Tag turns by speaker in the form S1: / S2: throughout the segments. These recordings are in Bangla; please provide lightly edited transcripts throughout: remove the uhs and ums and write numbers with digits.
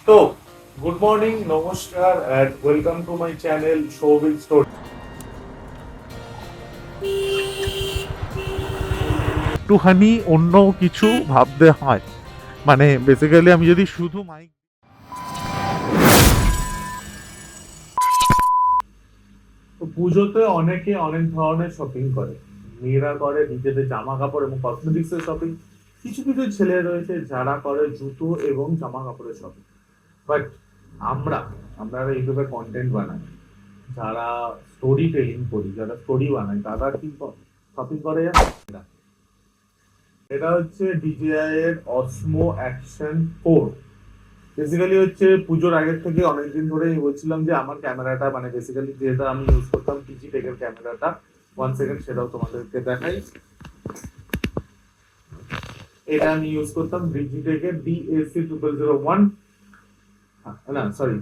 S1: তো গুড মর্নিং, নমস্কার and welcome to my channel শোবিল স্টোরি। একটুখানি অন্য কিছু ভাবতে হয়, মানে বেসিক্যালি আমি যদি শুধু মাইক, তো পুজোতে অনেকে অনেক ধরনের শপিং করে। মেয়েরা করে নিজেদের জামা কাপড় এবং কসমেটিক্স এর শপিং। কিছু কিছু ছেলে রয়েছে যারা করে জুতো এবং জামা কাপড়ের শপিং। বাট আমরা আমরা ইউটিউবে কন্টেন্ট বানাই, যারা স্টোরি টেলিং করি, যারা স্টোরি বানাই, তারা কি শপিং করে জানো? এটা হচ্ছে ডিজিআই এর অসমো অ্যাকশন 4। বেসিক্যালি হচ্ছে পুজোর আগের থেকে অনেকদিন ধরে বলছিলাম যে আমার ক্যামেরাটা, মানে বেসিক্যালি যেটা আমি ইউজ করতাম ডিজিটেকের ক্যামেরাটা, 1 সেকেন্ড সেটাও তোমাদেরকে দেখাই। এটা আমি ইউজ করতাম ডিজিটেকের ডিএসি 0001, না সরি,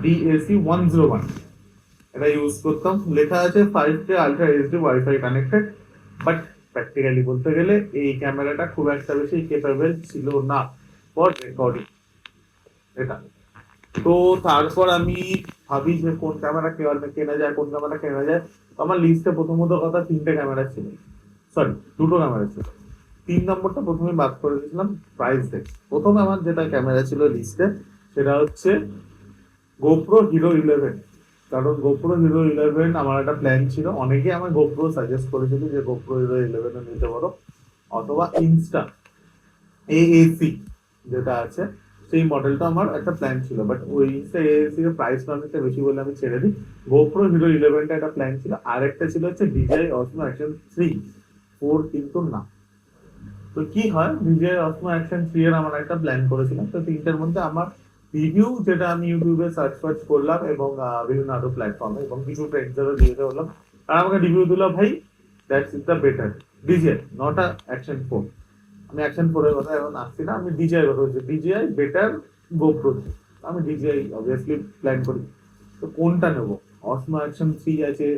S1: ডিএসি 101। এটা ইউজ করতাম, লেখা আছে 5K ultra HD wifi connected. But practically বলতে গেলে এই ক্যামেরাটা খুব একটা বেশি কেপেবল ছিল না ফর রেকর্ডিং এটা। তো তারপর আমি ভাবি যে কোন ক্যামেরা কেনা যায়, কোন ক্যামেরা কেনা যায়। তো আমার লিস্টে প্রথমত কথা 3টে ক্যামেরা ছিল, সরি 2টো ক্যামেরা ছিল। 3 নম্বরটা প্রথমে বাদ করে দিয়েছিলাম প্রাইস দেখে। প্রথমে আমার যেটা ক্যামেরা ছিল লিস্টে সেটা হচ্ছে গোপ্রো হিরো 11। কারণ গোপ্রো হিরো 11 আমার একটা প্ল্যান ছিল, অনেকে আমার গোপ্রো সাজেস্ট করেছিল যে গোপ্রো হিরো 11 নিতে পারো, অথবা ইনস্টা এএসি যেটা আছে সেই মডেলটা আমার একটা প্ল্যান ছিল। বাট ওই ইনস্টা এএসি এর প্রাইসটা অনেকটা বেশি বলে আমি ছেড়ে দিই। গোপ্রো হিরো 11টা একটা প্ল্যান ছিল, আর একটা ছিল হচ্ছে ডিজাই অসমো অ্যাকশন 3 4, কিন্তু না। তো কি হয়, ডিজাই অসমো অ্যাকশন 3 এর আমার একটা প্ল্যান করেছিলাম। তো তিনটার মধ্যে আমার রিভিউ যেটা আমি ইউটিউবে সার্চ ফার্চ করলাম এবং বিভিন্ন আরো প্ল্যাটফর্মে এবং কিছু ফ্রেন্ডসদেরও দিয়ে বললাম, আর আমাকে রিভিউ দিল ভাই that's is the better DJI, not a action 4। আমি অ্যাকশন 4 এর কথা এখন আসছি না, আমি ডিজিআই কথা বলছি, ডিজিআই বেটার গোপ্রো। আমি ডিজিআই অবভিয়াসলি প্ল্যান করি। তো কোনটা নেব? অসমো অ্যাকশন 3 আছে,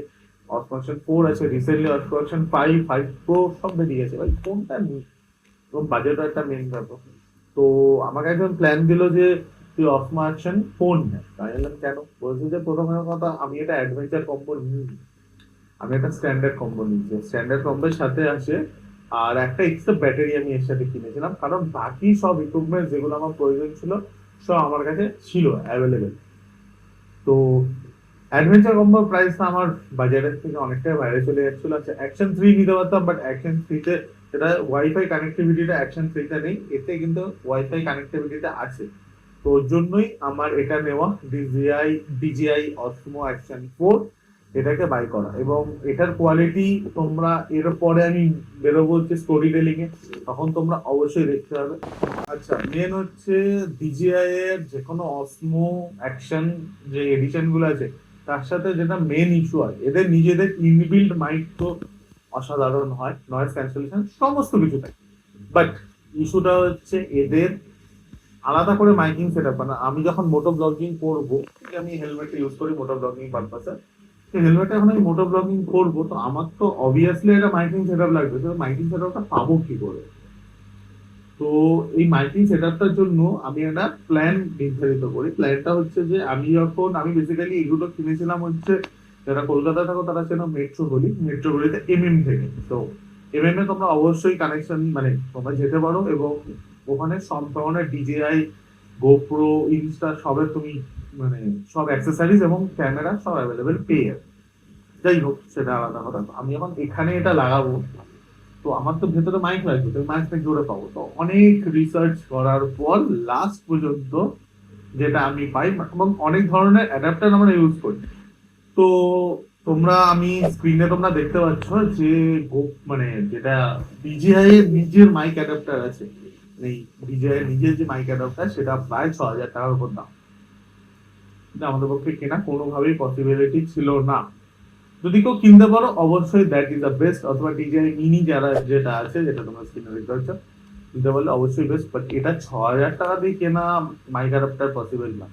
S1: অসমো অ্যাকশন 4 আছে, রিসেন্টলি অসমো অ্যাকশন 5 প্রো সব বেরিয়ে গেছে, ভাই কোনটা নিই? এবং বাজেটও একটা মেন ব্যাপার। তো আমাকে একজন প্ল্যান দিল যে তুই অসমো অ্যাকশন 4 নে। আমি বললাম কেন? বলছে যে প্রথমে কথা আমি এটা অ্যাডভেঞ্চার কম্বো নিই, আমি একটা স্ট্যান্ডার্ড কম্বো নিয়েছি। স্ট্যান্ডার্ড কম্বোর সাথে আসে আর একটা এক্সট্রা ব্যাটারি আমি এর সাথে কিনেছিলাম, কারণ বাকি সব ইকুইপমেন্ট যেগুলো আমার প্রয়োজন ছিল সব আমার কাছে ছিল অ্যাভেলেবেল। তো অ্যাডভেঞ্চার কম্বোর প্রাইসটা আমার বাজারের থেকে অনেকটাই বাইরে চলে যাচ্ছিল। আচ্ছা অ্যাকশন 3 নিতে পারতাম, বাট অ্যাকশন 3তে সেটা ওয়াইফাই কানেক্টিভিটিটা অ্যাকশন 3তে নেই, এতে কিন্তু ওয়াইফাই কানেক্টিভিটিটা আছে। তো ওর জন্যই আমার এটা নেওয়া, ডিজিআই অসমো অ্যাকশন 4 এটাকে বাই করা। এবং এটার কোয়ালিটি তোমরা এর পরে আমি বেরোবো হচ্ছে স্টোরি টেলিং এ, তখন তোমরা অবশ্যই দেখতে হবে। আচ্ছা মেন হচ্ছে ডিজিআই এর যে কোনো অসমো অ্যাকশন যে এডিশন গুলো আছে তার সাথে যেটা মেন ইস্যু হয়, এদের নিজেদের ইনবিল্ড মাইক তো অসাধারণ হয়, নয়েজ ক্যান্সেলেশন সমস্ত কিছু থাকে। বাট ইস্যুটা হচ্ছে এদের আলাদা করে মাইকিং সেট আপ না। আমি যখন মোটো ব্লগিং করবো, আমি হেলমেট ইউজ করি মোটো ব্লগিং পারপাসে, হেলমেটে এখন আমি মোটো ব্লগিং করবো, তো আমার তো অবভিয়াসলি একটা মাইকিং সেট আপ লাগবে। তো মাইকিং সেট আপটা পাবো কি করে? তো এই মাইকিং সেটআপটার জন্য আমি একটা প্ল্যান নির্ধারিত করি। প্ল্যানটা হচ্ছে যে আমি বেসিক্যালি এগুলো কিনেছিলাম হচ্ছে, যারা কলকাতা থাকো তারা চেনো মেট্রো গলিতে থেকে। তো এ তোমরা অবশ্যই কানেকশন, মানে তোমরা যেতে পারো এবং ওখানে সব ধরনের ডিজেআই, গোপ্রো, ইনস্টা সবের তুমি মানে সব অ্যাক্সেসরিজ এবং ক্যামেরা সব অ্যাভেলেবেল পেয়ে যাবে। যাই হোক সেটা আলাদা কথা। আমি এখন এখানে এটা লাগাবো, তো আমার তো ভেতরে মাইক লাগবে, তো মাইকটা জোরে পাবো। তো অনেক রিসার্চ করার পর লাস্ট পর্যন্ত যেটা আমি পাই, এবং অনেক ধরনের অ্যাডাপ্টার আমরা ইউজ করি। তো আমি স্ক্রিনে তোমরা দেখতে পাচ্ছ যে মানে যেটা ডিজিআই এর নিজের মাইক অ্যাডাপ্টার আছে, এই ডিজিআই এর নিজের যে মাইক অ্যাডাপ্টার সেটা প্রায় 6,000 টাকার উপর দাম। কিন্তু আমাদের পক্ষে কেনা কোনোভাবেই পসিবিলিটি ছিল না। যদি কেউ কিনতে পারো অবশ্যই দ্যাট ইজ দ্য বেস্ট, অথবা ডিজাই মিনি যারা যেটা আছে, যেটা তোমরা স্ক্রিনে দেখতে পাচ্ছ, কিনতে পারলে অবশ্যই বেস্ট। বাট এটা 6,000 টাকা দিয়ে কেনা মাইক অ্যাডাপ্টার পসিবল না।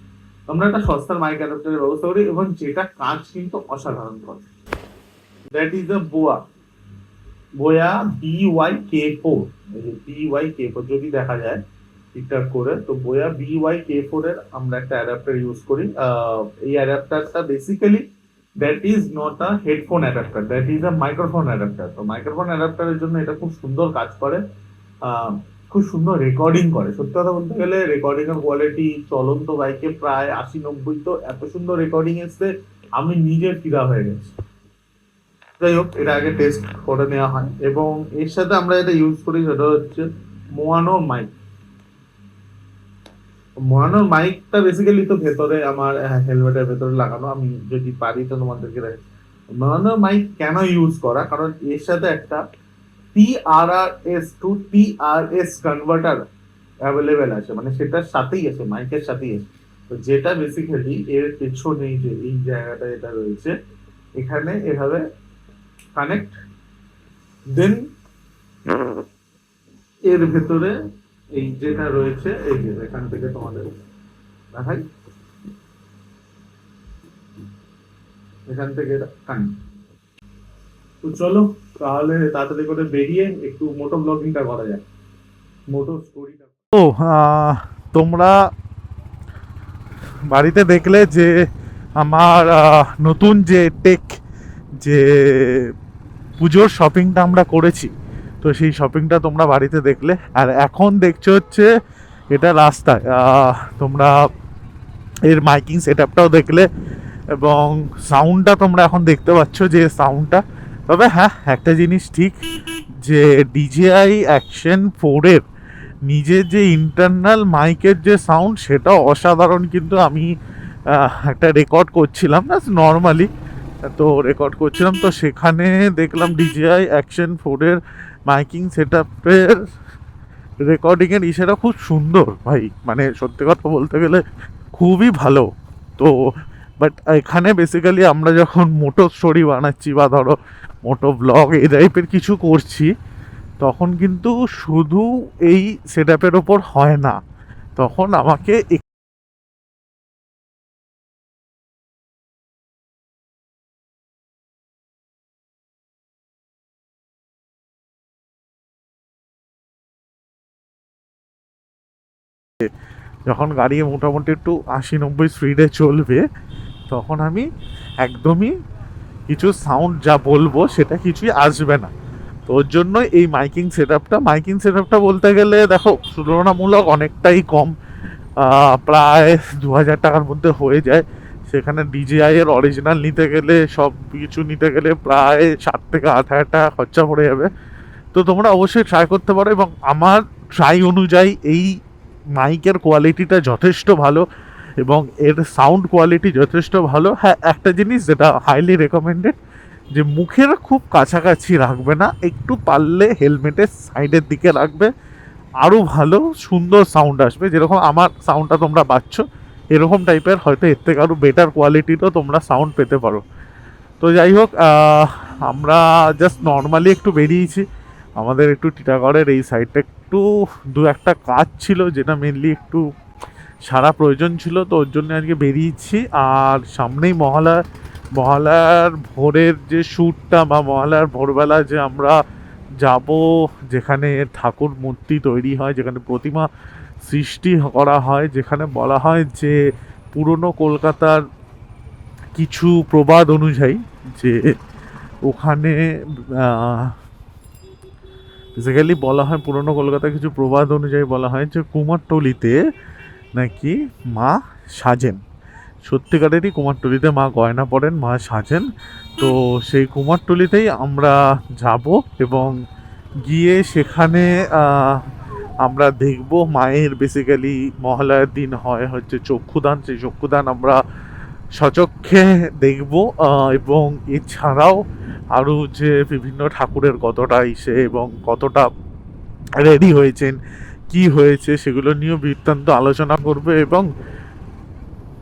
S1: তোমরা একটা সস্তার মাইক অ্যাডাপ্টারের ব্যবস্থা করি, এবং যেটা কাজ কিন্তু অসাধারণ করে। That is the বোয়া BYK4। BYK4 যদি দেখা যায় ঠিকঠাক করে। তো বোয়া BY-K4 এর আমরা একটা অ্যাডাপ্টার ইউজ করি। এই অ্যাডাপ্টারটা basically that is not a headphone adapter, that is a microphone adapter. তো মাইক্রোফোন অ্যাডাপ্টারের জন্য এটা খুব সুন্দর কাজ করে, আহ, খুব সুন্দর রেকর্ডিং করে। সত্যি কথা বলতে গেলে রেকর্ডিং এর কোয়ালিটি চলন্ত বাইকে প্রায় 80-90, তো এত সুন্দর রেকর্ডিং এসছে আমি নিজে ফিদা হয়ে গেছি। যাই হোক, এটা আগে টেস্ট করে নেওয়া হয় এবং এর সাথে আমরা যেটা ইউজ করি সেটা হচ্ছে মোয়ানো মাইক। মোয়ানো মাইকটা বেসিক্যালি তো ভেতরে আমার হেলমেটের ভেতরে লাগানো, আমি যদি পারি তো তোমাদেরকে দেখাই। মোয়ানো মাইক কেন ইউজ করা, কারণ এর সাথে একটা TRRS to TRS converter available আছে, মানে সেটার সাথেই আছে, মাইকের সাথেই আছে। তো যেটা বেসিক্যালি এর পেছনেই যে এই জায়গাটা এটা রয়েছে, এখানে এভাবে কানেক্ট, দেন এর ভেতরে এই যেটা রয়েছে, এই যে এখান থেকে তোমাদের দেখাই, এখান থেকে এটা কানেক্ট। তো চলো তাহলে তাড়াতাড়ি করে বেরিয়ে একটু মোটো ব্লগিংটা করা যায়, মোটো স্টোরিটা।
S2: ও তোমরা বাড়িতে দেখলে যে আমার নতুন যে টেক যে পুজোর শপিংটা আমরা করেছি, তো সেই শপিংটা তোমরা বাড়িতে দেখলে। আর এখন দেখছো হচ্ছে এটা রাস্তায়, তোমরা এর মাইকিং সেট আপটাও দেখলে এবং সাউন্ডটা তোমরা এখন দেখতে পাচ্ছ যে সাউন্ডটা। তবে হ্যাঁ, একটা জিনিস ঠিক, যে DJI Action 4-এর নিজের যে ইন্টারনাল মাইকের যে সাউন্ড সেটা অসাধারণ। কিন্তু আমি একটা রেকর্ড করছিলাম না নর্মালি, তো রেকর্ড করছিলাম, তো সেখানে দেখলাম DJI Action 4-এর মাইকিং সেট আপের রেকর্ডিংয়ের ইসেটা খুব সুন্দর ভাই, মানে সত্যি কথা বলতে গেলে খুবই ভালো। তো বাট এখানে বেসিক্যালি আমরা যখন মোটো স্টোরি বানাচ্ছি বা ধরো মোটো ব্লগ এই টাইপের কিছু করছি, তখন কিন্তু শুধু এই সেট আপের ওপর হয় না, তখন আমাকে যখন গাড়ি মোটামুটি একটু 80-90 স্পিডে চলবে, তখন আমি একদমই কিছু সাউন্ড যা বলবো সেটা কিছুই আসবে না। তো ওর জন্য এই মাইকিং সেট আপটা বলতে গেলে দেখো তুলনামূলক অনেকটাই কম, প্রায় 2000 টাকার মধ্যে হয়ে যায়। সেখানে DJI এর অরিজিনাল নিতে গেলে, সব কিছু নিতে গেলে প্রায় 7 থেকে 8 হাজার টাকা খরচা পড়ে যাবে। তো তোমরা অবশ্যই ট্রাই করতে পারো, এবং আমার ট্রাই অনুযায়ী এই মাইকের কোয়ালিটিটা যথেষ্ট ভালো এবং এর সাউন্ড কোয়ালিটি যথেষ্ট ভালো। হ্যাঁ, একটা জিনিস যেটা হাইলি রেকমেন্ডেড, যে মুখের খুব কাছাকাছি রাখবে না, একটু পারলে হেলমেটের সাইডের দিকে রাখবে, আরও ভালো সুন্দর সাউন্ড আসবে। যেরকম আমার সাউন্ডটা তোমরা পাচ্ছ, এরকম টাইপের হয়তো এর থেকে আরও বেটার কোয়ালিটিরও তোমরা সাউন্ড পেতে পারো। তো যাই হোক, আমরা জাস্ট নর্মালি একটু বেরিয়েছি, আমাদের একটু টিটাগড়ের এই সাইডটা একটু দু একটা কাজ ছিল, যেটা মেনলি একটু সারা প্রয়োজন ছিল, তো ওর জন্য আজকে বেরিয়েছি। আর সামনেই মহালয়ার ভোরের যে শ্যুটটা, বা মহালয়ার ভোরবেলা যে আমরা যাব, যেখানে ঠাকুর মূর্তি তৈরি হয়, যেখানে প্রতিমা সৃষ্টি করা হয়, যেখানে বলা হয় যে পুরনো কলকাতার কিছু প্রবাদ অনুযায়ী যে ওখানে বেসিক্যালি বলা হয়, পুরনো কলকাতার কিছু প্রবাদ অনুযায়ী বলা হয় যে কুমারটুলিতে নাকি মা সাজেন, সত্যিকারেরই কুমারটুলিতে মা গয়না পরেন, মা সাজেন। তো সেই কুমারটুলিতেই আমরা যাব এবং গিয়ে সেখানে আমরা দেখব মায়ের বেসিক্যালি মহালয়ার দিন হয় হচ্ছে চক্ষুদান, সেই চক্ষুদান আমরা সচক্ষে দেখব। এবং এছাড়াও আরও যে বিভিন্ন ঠাকুরের কতটা ইসে এবং কতটা রেডি হয়েছেন, কি হয়েছে, সেগুলো নিয়েও বৃত্তান্ত আলোচনা করবে। এবং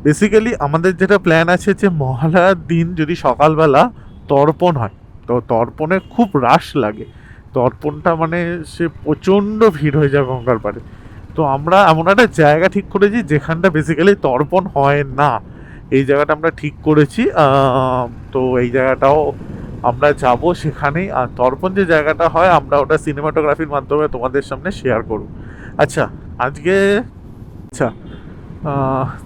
S2: বেসিক্যালি আমাদের যেটা প্ল্যান আছে, যে মহালয়ার দিন যদি সকালবেলা তর্পণ হয়, তো তর্পণে খুব রাশ লাগে, তর্পণটা মানে সে প্রচণ্ড ভিড় হয়ে যায় গঙ্গার পাড়ে। তো আমরা এমন একটা জায়গা ঠিক করেছি যেখানটা বেসিক্যালি তর্পণ হয় না, এই জায়গাটা আমরা ঠিক করেছি। তো এই জায়গাটাও আমরা যাব সেখানেই। আর তর্পণ যে জায়গাটা হয়, আমরা ওটা সিনেমাটোগ্রাফির মাধ্যমে তোমাদের সামনে শেয়ার করব। আচ্ছা, আজকে আচ্ছা,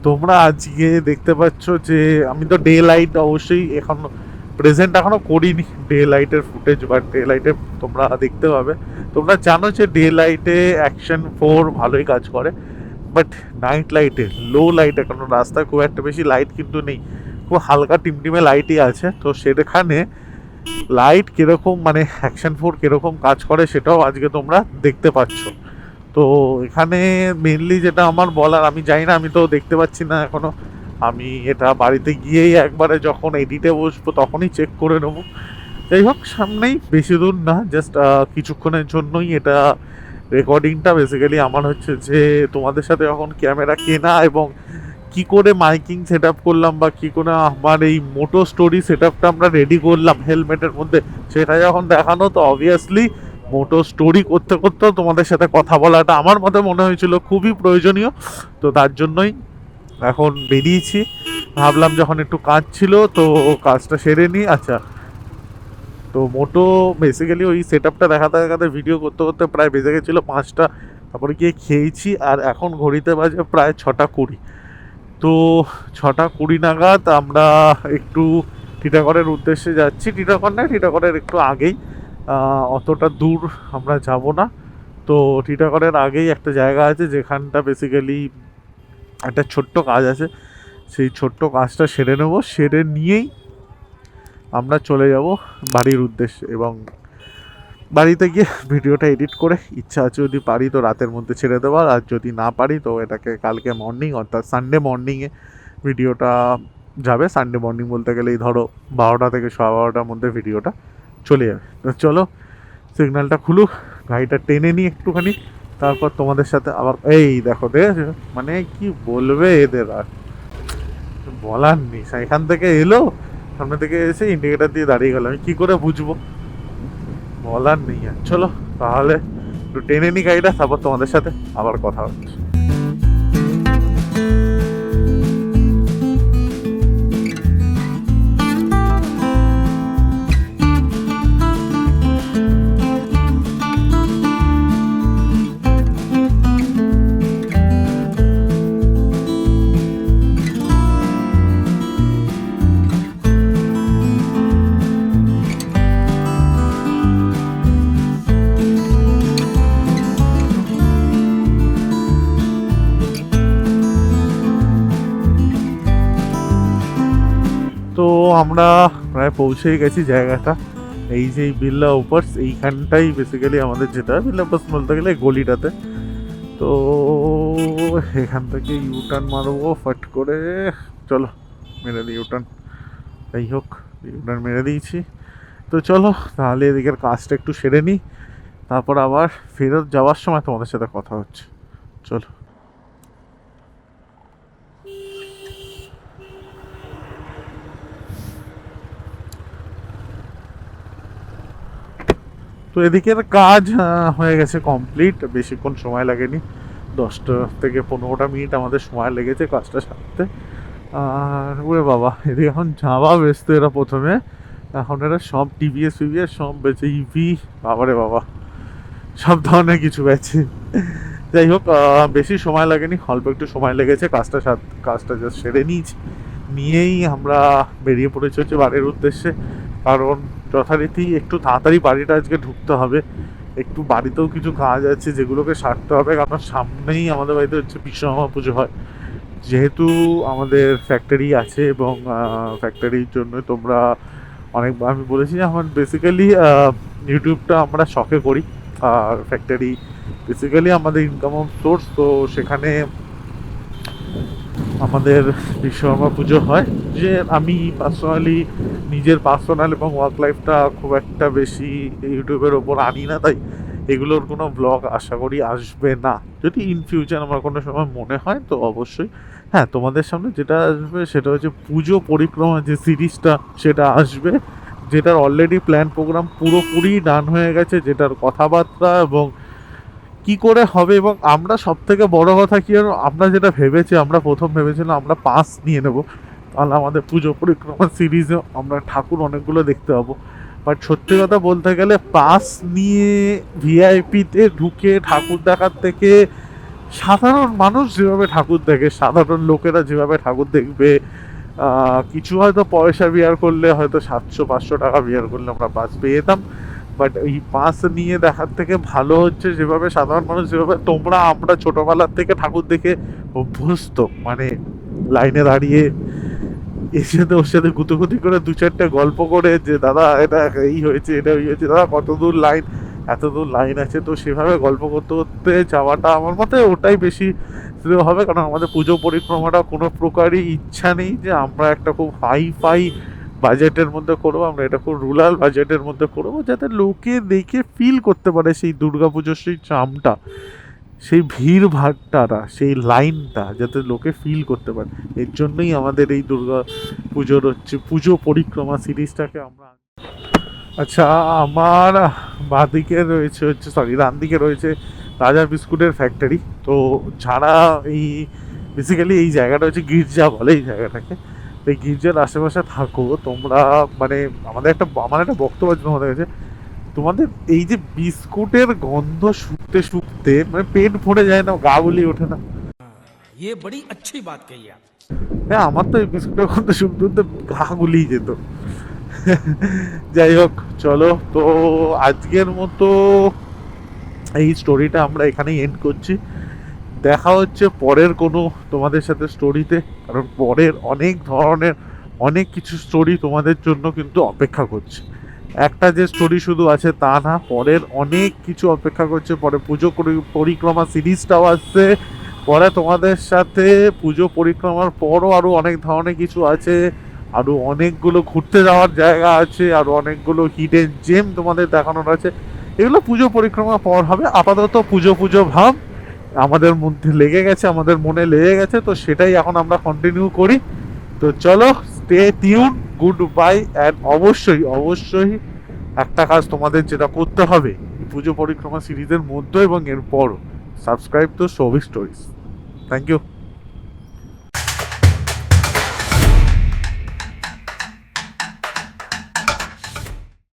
S2: তোমরা আজকে দেখতে পাচ্ছ যে আমি তো ডে লাইট অবশ্যই এখন প্রেজেন্ট এখনো করিনি, ডে লাইটের ফুটেজ বা ডে লাইটে তোমরা দেখতে পাবে। তোমরা জানো যে ডে লাইটে অ্যাকশন 4 ভালোই কাজ করে, বাট নাইট লাইটে লো লাইটে, কারণ রাস্তায় খুব একটা বেশি লাইট কিন্তু নেই, খুব হালকা টিমটিমে লাইটই আছে, তো সেখানে লাইট কীরকম মানে অ্যাকশন 4 কীরকম কাজ করে সেটাও আজকে তোমরা দেখতে পাচ্ছ। তো এখানে মেনলি যেটা আমার বলার, আমি জানি না, আমি তো দেখতে পাচ্ছি না এখনো, আমি এটা বাড়িতে গিয়েই একবারে যখন এডিটে বসবো তখনই চেক করে নেবো। যাই হোক, সামনেই, বেশি দূর না, জাস্ট কিছুক্ষণের জন্যই এটা রেকর্ডিংটা বেসিক্যালি আমার হচ্ছে যে তোমাদের সাথে যখন ক্যামেরা কেনা এবং কি করে মাইকিং সেট আপ করলাম বা কি করে আমার এই মোটো স্টোরি সেট আপটা আমরা রেডি করলাম হেলমেটের মধ্যে, সেটা যখন দেখানো, তো অবভিয়াসলি মোটো স্টোরি করতে করতেও তোমাদের সাথে কথা বলাটা আমার মতে মনে হয়েছিল খুবই প্রয়োজনীয়। তো তার জন্যই এখন বেরিয়েছি, ভাবলাম যখন একটু কাজ ছিল তো কাজটা সেরে নিই। আচ্ছা, তো মোটো বেসিক্যালি ওই সেট আপটা দেখাতে দেখাতে ভিডিও করতে করতে প্রায় বেজে গেছিলো 5টা, তারপরে গিয়ে খেয়েছি, আর এখন ঘড়িতে বাজে প্রায় 6টা 20। তো 6টা 20 নাগাদ আমরা একটু টিটাগড়ের উদ্দেশ্যে যাচ্ছি, টিটাগড় নয়, টিটাগড়ের একটু আগেই, অতটা দূর আমরা যাব না। তো টিটাগড়ের আগেই একটা জায়গা আছে যেখানটা বেসিক্যালি একটা ছোট্ট কাজ আছে, সেই ছোট্ট কাজটা সেরে নেব, সেরে নিয়েই আমরা চলে যাব বাড়ির উদ্দেশ্যে, এবং বাড়িতে গিয়ে ভিডিওটা এডিট করে ইচ্ছা আছে যদি পারি তো রাতের মধ্যে ছেড়ে দেওয়ার, আর যদি না পারি তো এটাকে কালকে মর্নিং অর্থাৎ সানডে মর্নিংয়ে ভিডিওটা যাবে। সানডে মর্নিং বলতে গেলেই ধরো 12টা থেকে 12:15টার মধ্যে ভিডিওটা চলে যাবে। তো চলো, সিগন্যালটা খুলুক, গাড়িটা টেনে নিই একটুখানি, তারপর তোমাদের সাথে আবার এই দেখো মানে কি বলবে এদের, আর বলার নেই। এখান থেকে এলো, সামনে থেকে এসে ইন্ডিকেটার দিয়ে দাঁড়িয়ে গেল, আমি কি করে বুঝবো, বলার নেই। আর চলো তাহলে একটু টেনে নি গাড়িটা, তারপর তোমাদের সাথে আবার কথা হচ্ছে। তো আমরা প্রায় পৌঁছেই গেছি জায়গাটা, এই যে বিড়লা উপর্স, এইখানটাই বেসিক্যালি আমাদের যেতে হয়, বিড়লা উপর্স বলতে গেলে গলিটাতে। তো এখান থেকে ইউটার্ন মারবো ফট করে, চলো মেরে দিই ইউটার্ন। যাই হোক, ইউটার্ন মেরে দিয়েছি। তো চলো তাহলে এদিকের কাজটা একটু সেরে নিই, তারপর আবার ফেরত যাওয়ার সময় তোমাদের সাথে কথা হচ্ছে। চলো। তো এদিকের কাজ হয়ে গেছে কমপ্লিট, বেশিক্ষণ সময় লাগেনি, 10টা থেকে 15টা মিনিট আমাদের সময় লেগেছে কাজটা সারতে। আর ওরে বাবা, এদিকে এখন যাওয়া ব্যস্ত এরা প্রথমে, এখন এরা সব টিভিএস ফিভিএস সব বেচে, ইভি, বাবারে বাবা, সব ধরনের কিছু বেচে। যাই হোক, বেশি সময় লাগেনি, অল্প একটু সময় লেগেছে, কাজটা জাস্ট সেরে নিয়েই আমরা বেরিয়ে পড়েছি হচ্ছে বাড়ির উদ্দেশ্যে। কারণ যথারীতি একটু তাড়াতাড়ি বাড়িটা আজকে ঢুকতে হবে, একটু বাড়িতেও কিছু কাজ আছে যেগুলোকে সারতে হবে, কারণ সামনেই আমাদের বাড়িতে হচ্ছে বিশ্বকর্মা পুজো হয়। যেহেতু আমাদের ফ্যাক্টরি আছে এবং ফ্যাক্টরির জন্য তোমরা অনেক, আমি বলেছি যে আমার বেসিক্যালি ইউটিউবটা আমরা শখে করি, আর ফ্যাক্টরি বেসিক্যালি আমাদের ইনকাম সোর্স। তো সেখানে আমাদের বিশ্বকর্মা পুজো হয়, যে আমি পার্সোনালি নিজের পার্সোনাল এবং ওয়ার্ক লাইফটা খুব একটা বেশি ইউটিউবের ওপর আনি না, তাই এগুলোর কোনো ব্লগ আশা করি আসবে না। যদি ইন ফিউচার আমার কোনো সময় মনে হয় তো অবশ্যই, হ্যাঁ, তোমাদের সামনে যেটা আসবে সেটা হচ্ছে পুজো পরিক্রমা যে সিরিজটা, সেটা আসবে, যেটার অলরেডি প্ল্যান প্রোগ্রাম পুরোপুরি ডান হয়ে গেছে, যেটার কথাবার্তা এবং কি করে হবে। এবং আমরা সব থেকে বড় কথা কি জানো, আমরা যেটা ভেবেছি, আমরা প্রথম ভেবেছিলাম আমরা পাস নিয়ে নেব, তাহলে আমাদের পুজো পরিক্রমা সিরিজে আমরা ঠাকুর অনেকগুলো দেখতে পাবো। বাট সত্যি কথা বলতে গেলে পাস নিয়ে ভিআইপিতে ঢুকে ঠাকুর দেখার থেকে সাধারণ মানুষ যেভাবে ঠাকুর দেখে, সাধারণ লোকেরা যেভাবে ঠাকুর দেখবে, কিছু হয়তো পয়সা বিয়ার করলে, হয়তো 700-500 টাকা বিয়ার করলে আমরা পাস পেয়ে যেতাম, বাট এই পাস নিয়ে দেখার থেকে ভালো হচ্ছে যেভাবে সাধারণ মানুষ, যেভাবে তোমরা আমরা ছোটবেলার থেকে ঠাকুর দেখে অভ্যস্ত, মানে লাইনে দাঁড়িয়ে এর সাথে ওর সাথে গুতোগুতি করে 2-4টে গল্প করে যে দাদা এটা এই হয়েছে, এটা ওই হয়েছে, দাদা কত দূর লাইন, এত দূর লাইন আছে, তো সেভাবে গল্প করতে করতে যাওয়াটা আমার মতে ওটাই বেশি শ্রেয় হবে। কারণ আমাদের পুজো পরিক্রমাটা কোনো প্রকারই ইচ্ছা নেই যে আমরা একটা খুব হাই ফাই বাজেটের মধ্যে করবো, আমরা এটা খুব রুরাল বাজেটের মধ্যে করবো, যাতে লোকে দেখে ফিল করতে পারে সেই দুর্গা পুজোর সেই চামটা, সেই ভিড় ভাট্টাটা, সেই লাইনটা যাতে লোকে ফিল করতে পারে। এর জন্যই আমাদের এই দুর্গা পুজোর হচ্ছে পুজো পরিক্রমা সিরিজটাকে আমরা। আচ্ছা, আমার বাঁদিকে রয়েছে হচ্ছে, সরি ডান দিকে রয়েছে রাজা বিস্কুটের ফ্যাক্টরি। তো যারা এই বেসিক্যালি এই জায়গাটা হচ্ছে গির্জা বলে এই জায়গাটাকে, এই গির্জার আশেপাশে থাকো তোমরা, মানে আমার একটা বক্তব্য আছে তোমাদের কাছে। তোমাদের এই যে বিস্কুটের গন্ধ শুকতে শুকতে মানে পেট ভরে যায় না, গা গুলি ওঠে না?
S3: ये बड़ी अच्छी बात कही आप।
S2: হ্যাঁ, আমার তো এই বিস্কুটের গন্ধ শুকতে শুকতে গা গুলিয়ে যেত। যাই হোক, চলো তো আজকের মতো এই স্টোরিটা আমরা এখানেই এন্ড করছি। দেখা হচ্ছে পরের কোনো তোমাদের সাথে স্টোরিতে, কারণ পরের অনেক ধরনের অনেক কিছু স্টোরি তোমাদের জন্য কিন্তু অপেক্ষা করছে। একটা যে স্টোরি শুধু আছে তা না, পরের অনেক কিছু অপেক্ষা করছে। পরে পুজো পরিক্রমা সিরিজটাও আসছে, পরে তোমাদের সাথে পুজো পরিক্রমার পরও আরও অনেক ধরনের কিছু আছে, আরও অনেকগুলো ঘুরতে যাওয়ার জায়গা আছে, আরও অনেকগুলো হিডেন জেম তোমাদের দেখানোর আছে। এগুলো পুজো পরিক্রমা পর হবে। আপাতত পুজো পুজো ভাব আমাদের মধ্যে লেগে গেছে, আমাদের মনে লেগে গেছে, তো সেটাই এখন আমরা কন্টিনিউ করি। তো চলো, stay tune, good bye. And অবশ্যই অবশ্যই একটা কাজ তোমাদের যেটা করতে হবে পুজো পরিক্রমা সিরিজের মধ্যে এবং এরপরও, subscribe to Souvik stories. Thank you.